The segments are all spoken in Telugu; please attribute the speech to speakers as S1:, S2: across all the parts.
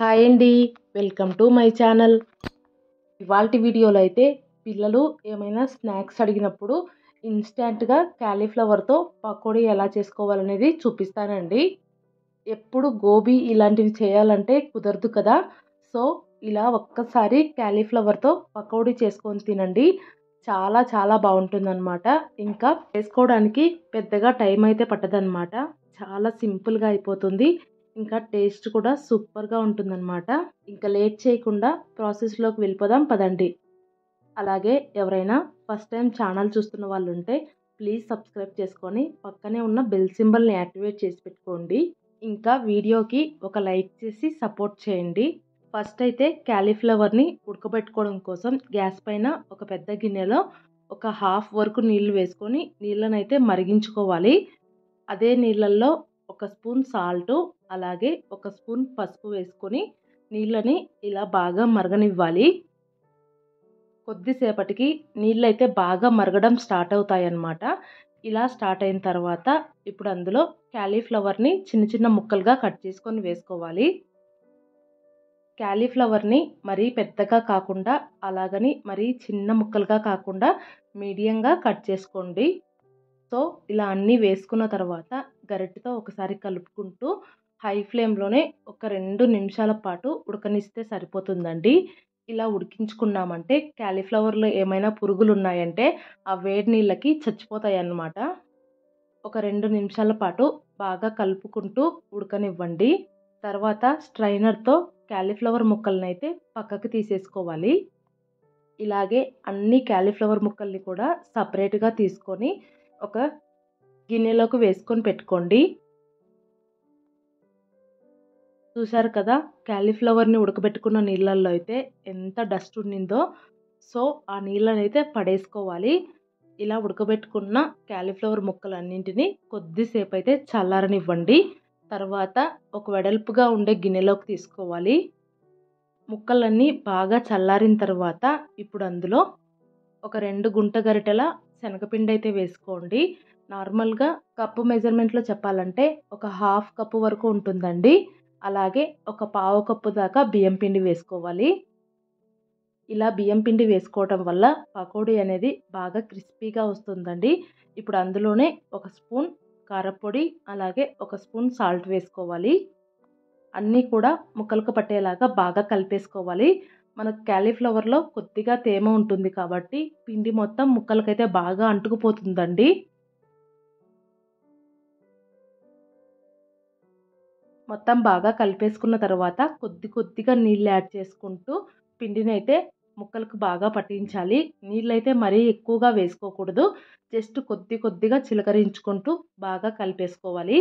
S1: హాయ్ అండి. Welcome to my channel. ఇవాల్టి వీడియోలో అయితే పిల్లలు ఏమైనా స్నాక్స్ అడిగినప్పుడు ఇన్‌స్టాంట్‌గా కాలీఫ్లవర్‌తో పకోడీ ఎలా చేసుకోవాలనేది చూపిస్తానండి. ఎప్పుడు గోబీ ఇలాంటివి చేయాలంటే కుదరదు కదా! సో, ఇలా ఒక్కసారి కాలీఫ్లవర్‌తో పకోడీ చేసుకొని తినండి. చాలా చాలా బావుంటుందనమాట. ఇంకా చేసుకోవడానికి పెద్దగా టైం అయితే పట్టదనమాట. చాలా సింపుల్‌గా అయిపోతుంది. ఇంకా టేస్ట్ కూడా సూపర్‌గా ఉంటుందనమాట. ఇంకా లేట్ చేయకుండా ప్రాసెస్‌లోకి వెళ్ళిపోదాం పదండి. అలాగే ఎవరైనా ఫస్ట్ టైం ఛానల్ చూస్తున్న వాళ్ళుంటే ప్లీజ్ సబ్స్క్రైబ్ చేసుకొని పక్కనే ఉన్న బెల్ సింబల్‌ని యాక్టివేట్ చేసి పెట్టుకోండి. ఇంకా వీడియోకి ఒక లైక్ చేసి సపోర్ట్ చేయండి. ఫస్ట్ అయితే కాలీఫ్లవర్‌ని ఉడకబెట్టుకోవడం కోసం గ్యాస్ పైన ఒక పెద్ద గిన్నెలో ఒక హాఫ్ వరకు నీళ్లు వేసుకొని నీళ్ళనైతే మరిగించుకోవాలి. అదే నీళ్ళల్లో ఒక స్పూన్ సాల్టు అలాగే ఒక స్పూన్ పసుపు వేసుకొని నీళ్ళని ఇలా బాగా మరగనివ్వాలి. కొద్దిసేపటికి నీళ్ళైతే బాగా మరగడం స్టార్ట్ అవుతాయన్నమాట. ఇలా స్టార్ట్ అయిన తర్వాత ఇప్పుడు అందులో కాలీఫ్లవర్‌ని చిన్న చిన్న ముక్కలుగా కట్ చేసుకొని వేసుకోవాలి. కాలీఫ్లవర్‌ని మరీ పెద్దగా కాకుండా అలాగని మరీ చిన్న ముక్కలుగా కాకుండా మీడియంగా కట్ చేసుకోండి. సో, ఇలా అన్నీ వేసుకున్న తర్వాత గరిటెతో ఒకసారి కలుపుకుంటూ హై ఫ్లేమ్‌లోనే ఒక 2 నిమిషాల పాటు ఉడకనిస్తే సరిపోతుందండి. ఇలా ఉడికించుకున్నామంటే కాలీఫ్లవర్‌లో ఏమైనా పురుగులున్నాయంటే ఆ వేడి నీళ్ళకి చచ్చిపోతాయన్నమాట. ఒక 2 నిమిషాల పాటు బాగా కలుపుకుంటూ ఉడకనివ్వండి. తర్వాత స్ట్రైనర్‌తో కాలీఫ్లవర్ ముక్కలనైతే పక్కకు తీసేసుకోవాలి. ఇలాగే అన్ని కాలీఫ్లవర్ ముక్కల్ని కూడా సెపరేట్‌గా తీసుకొని ఒక గిన్నెలోకి వేసుకొని పెట్టుకోండి. చూశారు కదా! కాలీఫ్లవర్‌ని ఉడకబెట్టుకున్న నీళ్ళల్లో అయితే ఎంత డస్ట్ ఉండిందో. సో, ఆ నీళ్ళనైతే పడేసుకోవాలి. ఇలా ఉడకబెట్టుకున్న కాలీఫ్లవర్ ముక్కలన్నింటినీ కొద్దిసేపైతే చల్లారనివ్వండి. తర్వాత ఒక వెడల్పుగా ఉండే గిన్నెలోకి తీసుకోవాలి. ముక్కలన్నీ బాగా చల్లారిన తర్వాత ఇప్పుడు అందులో ఒక 2 గుంట గరిటెల శనగపిండైతే వేసుకోండి. నార్మల్‌గా కప్పు మెజర్‌మెంట్‌లో చెప్పాలంటే ఒక హాఫ్ కప్పు వరకు ఉంటుందండి. అలాగే ఒక పావు కప్పు దాకా బియ్యం పిండి వేసుకోవాలి. ఇలా బియ్యం పిండి వేసుకోవటం వల్ల పకోడీ అనేది బాగా క్రిస్పీగా వస్తుందండి. ఇప్పుడు అందులోనే ఒక స్పూన్ కారప్పొడి అలాగే ఒక స్పూన్ సాల్ట్ వేసుకోవాలి. అన్నీ కూడా ముక్కలకు పట్టేలాగా బాగా కలిపేసుకోవాలి. మనకు కాలీఫ్లవర్‌లో కొద్దిగా తేమ ఉంటుంది కాబట్టి పిండి మొత్తం ముక్కలకైతే బాగా అంటుకుపోతుందండి. మొత్తం బాగా కలిపేసుకున్న తర్వాత కొద్దిగా నీళ్ళు యాడ్ చేసుకుంటూ పిండినైతే ముక్కలకు బాగా పట్టించాలి. నీళ్ళైతే మరీ ఎక్కువగా వేసుకోకూడదు. జస్ట్ కొద్దిగా చిలకరించుకుంటూ బాగా కలిపేసుకోవాలి.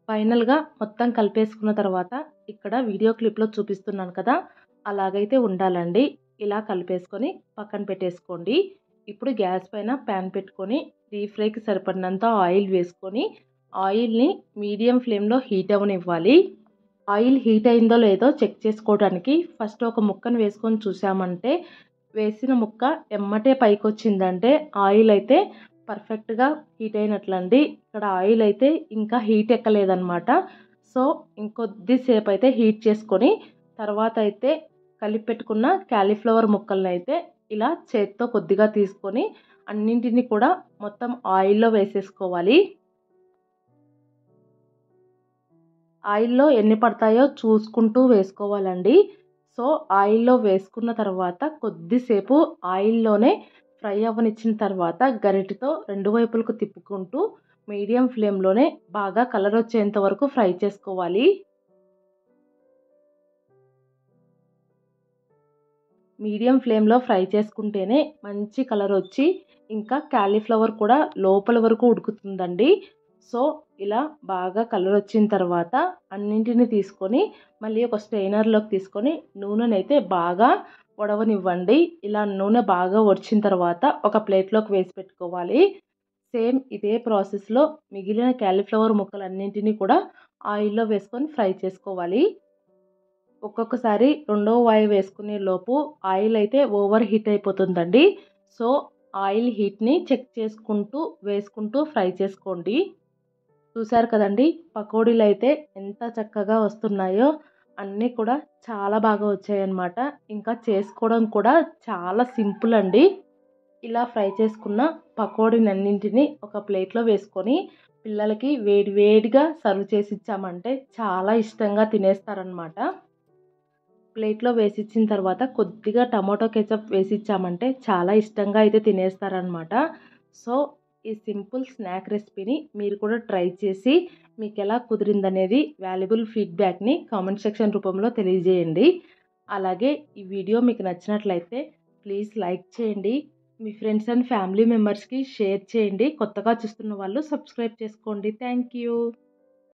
S1: ఫైనల్‌గా మొత్తం కలిపేసుకున్న తర్వాత ఇక్కడ వీడియో క్లిప్‌లో చూపిస్తున్నాను కదా! అలాగైతే ఉండాలండి. ఇలా కలిపేసుకొని పక్కన పెట్టేసుకోండి. ఇప్పుడు గ్యాస్ పైన పాన్ పెట్టుకొని డీప్ ఫ్రైకి సరిపడినంత ఆయిల్ వేసుకొని ఆయిల్‌ని మీడియం ఫ్లేమ్‌లో హీట్ అవ్వనివ్వాలి. ఆయిల్ హీట్ అయిందో లేదో చెక్ చేసుకోవడానికి ఫస్ట్ ఒక ముక్కను వేసుకొని చూసామంటే వేసిన ముక్క ఎమ్మటే పైకొచ్చిందంటే ఆయిల్ అయితే పర్ఫెక్ట్‌గా హీట్ అయినట్లండి. ఇక్కడ ఆయిల్ అయితే ఇంకా హీట్ ఎక్కలేదనమాట. సో, ఇంకొద్దిసేపు అయితే హీట్ చేసుకొని తర్వాత అయితే కలిపి పెట్టుకున్న కాలీఫ్లవర్ ముక్కలనైతే ఇలా చేత్తో కొద్దిగా తీసుకొని అన్నింటిని కూడా మొత్తం ఆయిల్‌లో వేసేసుకోవాలి. ఆయిల్‌లో ఎన్ని పడతాయో చూసుకుంటూ వేసుకోవాలండి. సో, ఆయిల్‌లో వేసుకున్న తర్వాత కొద్దిసేపు ఆయిల్‌లోనే ఫ్రై అవ్వనిచ్చిన తర్వాత గరిటెతో రెండు వైపులకు తిప్పుకుంటూ మీడియం ఫ్లేమ్‌లోనే బాగా కలర్ వచ్చేంత వరకు ఫ్రై చేసుకోవాలి. మీడియం ఫ్లేమ్‌లో ఫ్రై చేసుకుంటేనే మంచి కలర్ వచ్చి ఇంకా కాలీఫ్లవర్ కూడా లోపల వరకు ఉడుకుతుందండి. సో, ఇలా బాగా కలర్ వచ్చిన తర్వాత అన్నింటిని తీసుకొని మళ్ళీ ఒక స్ట్రెయినర్‌లోకి తీసుకొని నూనెనైతే బాగా వడవనివ్వండి. ఇలా నూనె బాగా వడిచిన తర్వాత ఒక ప్లేట్‌లోకి వేసి పెట్టుకోవాలి. సేమ్ ఇదే ప్రాసెస్‌లో మిగిలిన కాలీఫ్లవర్ ముక్కలన్నింటినీ కూడా ఆయిల్‌లో వేసుకొని ఫ్రై చేసుకోవాలి. ఒక్కొక్కసారి రెండో వాయి వేసుకునే లోపు ఆయిల్ అయితే ఓవర్ హీట్ అయిపోతుందండి. సో, ఆయిల్ హీట్‌ని చెక్ చేసుకుంటూ వేసుకుంటూ ఫ్రై చేసుకోండి. చూసారు కదండి, పకోడీలు అయితే ఎంత చక్కగా వస్తున్నాయో. అన్నీ కూడా చాలా బాగా వచ్చాయన్నమాట. ఇంకా చేసుకోవడం కూడా చాలా సింపుల్ అండి. ఇలా ఫ్రై చేసుకున్న పకోడీనన్నింటినీ ఒక ప్లేట్లో వేసుకొని పిల్లలకి వేడి వేడిగా సర్వ్ చేసి ఇచ్చామంటే చాలా ఇష్టంగా తినేస్తారనమాట. ప్లేట్లో వేసిచ్చిన తర్వాత కొద్దిగా టమాటో కెచప్ వేసిచ్చామంటే చాలా ఇష్టంగా అయితే తినేస్తారనమాట. సో ఈ సింపుల్ స్నాక్ రెసిపీని మీరు కూడా ట్రై చేసి మీకు ఎలా కుదిరిందనేది వాల్యుబుల్ ఫీడ్బ్యాక్ని కామెంట్ సెక్షన్ రూపంలో తెలియజేయండి. అలాగే ఈ వీడియో మీకు నచ్చినట్లయితే ప్లీజ్ లైక్ చేయండి. మీ ఫ్రెండ్స్ అండ్ ఫ్యామిలీ మెంబర్స్కి షేర్ చేయండి. కొత్తగా చూస్తున్న వాళ్ళు సబ్స్క్రైబ్ చేసుకోండి. Thank you.